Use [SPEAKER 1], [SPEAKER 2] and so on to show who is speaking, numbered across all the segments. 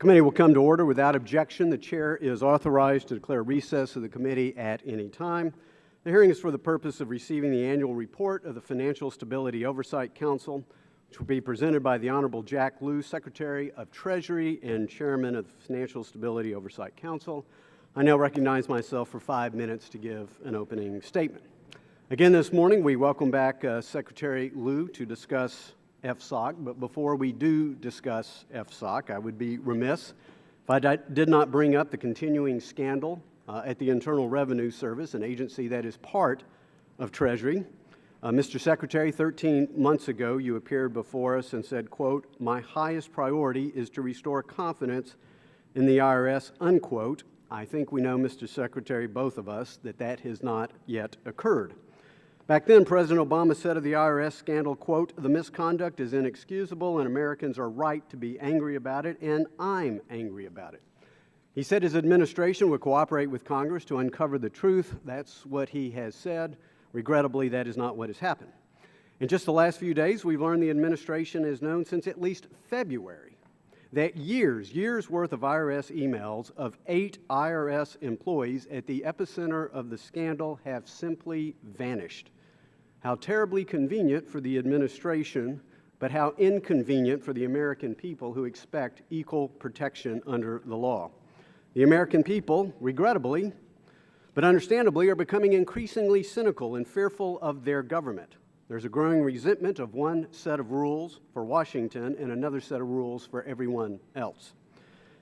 [SPEAKER 1] Committee will come to order without objection. The chair is authorized to declare recess of the committee at any time. The hearing is for the purpose of receiving the annual report of the Financial Stability Oversight Council, which will be presented by the Honorable Jack Lew, Secretary of Treasury and Chairman of the Financial Stability Oversight Council. I now recognize myself for 5 minutes to give an opening statement. Again this morning, we welcome back Secretary Lew to discuss FSOC, but before we do discuss FSOC, I would be remiss if I did not bring up the continuing scandal at the Internal Revenue Service, an agency that is part of Treasury. Mr. Secretary, 13 months ago, you appeared before us and said, quote, "My highest priority is to restore confidence in the IRS," unquote. I think we know, Mr. Secretary, both of us, that that has not yet occurred. Back then, President Obama said of the IRS scandal, quote, "The misconduct is inexcusable and Americans are right to be angry about it, and I'm angry about it." He said his administration would cooperate with Congress to uncover the truth. That's what he has said. Regrettably, that is not what has happened. In just the last few days, we've learned the administration has known since at least February that years worth of IRS emails of 8 IRS employees at the epicenter of the scandal have simply vanished. How terribly convenient for the administration, but how inconvenient for the American people who expect equal protection under the law. The American people, regrettably, but understandably, are becoming increasingly cynical and fearful of their government. There's a growing resentment of one set of rules for Washington and another set of rules for everyone else.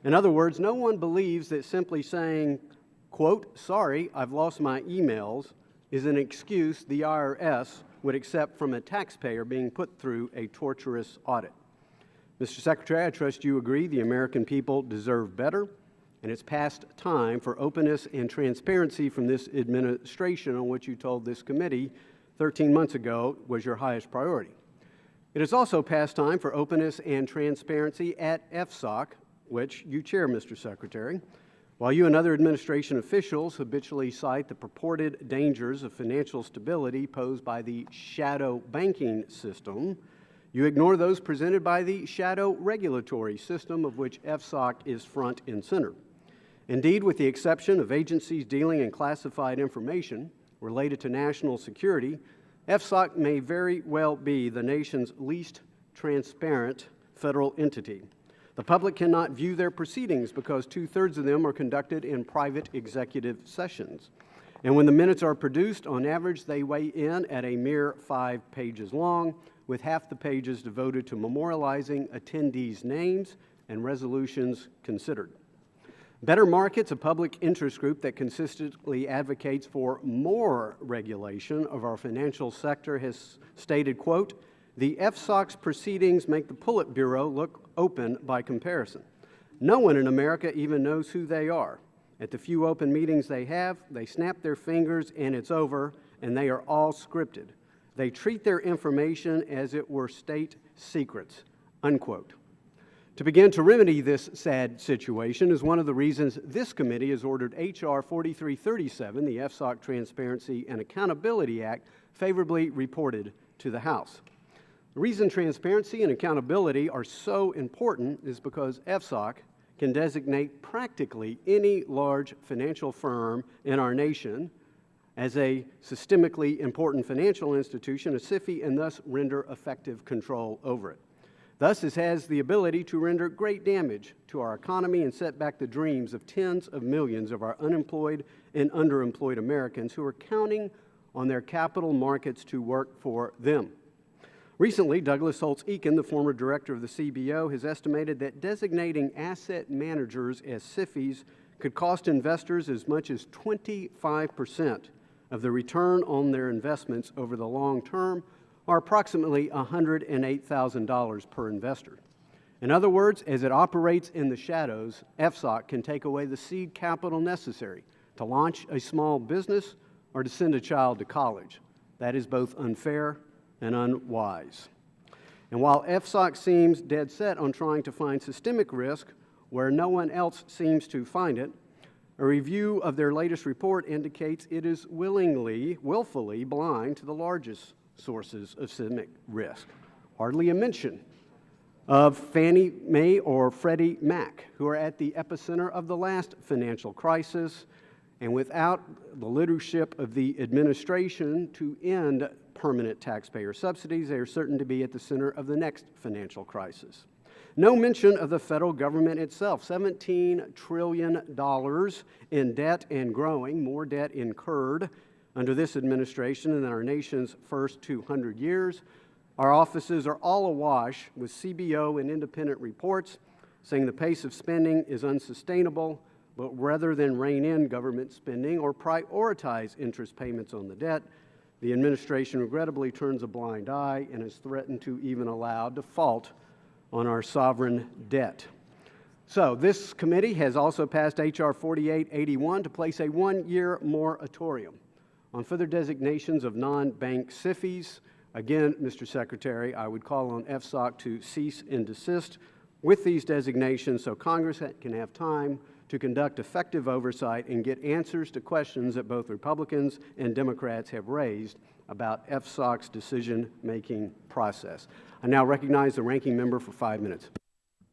[SPEAKER 1] In other words, no one believes that simply saying, quote, "Sorry, I've lost my emails," is an excuse the IRS would accept from a taxpayer being put through a torturous audit. Mr. Secretary, I trust you agree the American people deserve better, and it's past time for openness and transparency from this administration on which you told this committee 13 months ago was your highest priority. It is also past time for openness and transparency at FSOC, which you chair, Mr. Secretary. While you and other administration officials habitually cite the purported dangers of financial stability posed by the shadow banking system, you ignore those presented by the shadow regulatory system of which FSOC is front and center. Indeed, with the exception of agencies dealing in classified information related to national security, FSOC may very well be the nation's least transparent federal entity. The public cannot view their proceedings because 2/3 of them are conducted in private executive sessions. And when the minutes are produced, on average, they weigh in at a mere 5 pages long, with half the pages devoted to memorializing attendees' names and resolutions considered. Better Markets, a public interest group that consistently advocates for more regulation of our financial sector, has stated, quote, "The FSOC's proceedings make the Politburo look open by comparison. No one in America even knows who they are. At the few open meetings they have, they snap their fingers and it's over, and they are all scripted. They treat their information as it were state secrets," unquote. To begin to remedy this sad situation is one of the reasons this committee has ordered H.R. 4337, the FSOC Transparency and Accountability Act, favorably reported to the House. The reason transparency and accountability are so important is because FSOC can designate practically any large financial firm in our nation as a systemically important financial institution, a SIFI, and thus render effective control over it. Thus, it has the ability to render great damage to our economy and set back the dreams of tens of millions of our unemployed and underemployed Americans who are counting on their capital markets to work for them. Recently, Douglas Holtz-Eakin, the former director of the CBO, has estimated that designating asset managers as SIFIs could cost investors as much as 25% of the return on their investments over the long term, or approximately $108,000 per investor. In other words, as it operates in the shadows, FSOC can take away the seed capital necessary to launch a small business or to send a child to college. That is both unfair and unwise. And while FSOC seems dead set on trying to find systemic risk where no one else seems to find it, a review of their latest report indicates it is willfully blind to the largest sources of systemic risk. Hardly a mention of Fannie Mae or Freddie Mac, who are at the epicenter of the last financial crisis, and without the leadership of the administration to end permanent taxpayer subsidies, they are certain to be at the center of the next financial crisis. No mention of the federal government itself, $17 trillion in debt and growing, more debt incurred under this administration than our nation's first 200 years. Our offices are all awash with CBO and independent reports saying the pace of spending is unsustainable, but rather than rein in government spending or prioritize interest payments on the debt, the administration regrettably turns a blind eye and has threatened to even allow default on our sovereign debt. So this committee has also passed H.R. 4881 to place a one-year moratorium on further designations of non-bank SIFIs. Again, Mr. Secretary, I would call on FSOC to cease and desist with these designations so Congress can have time to conduct effective oversight and get answers to questions that both Republicans and Democrats have raised about FSOC's decision-making process. I now recognize the ranking member for 5 minutes.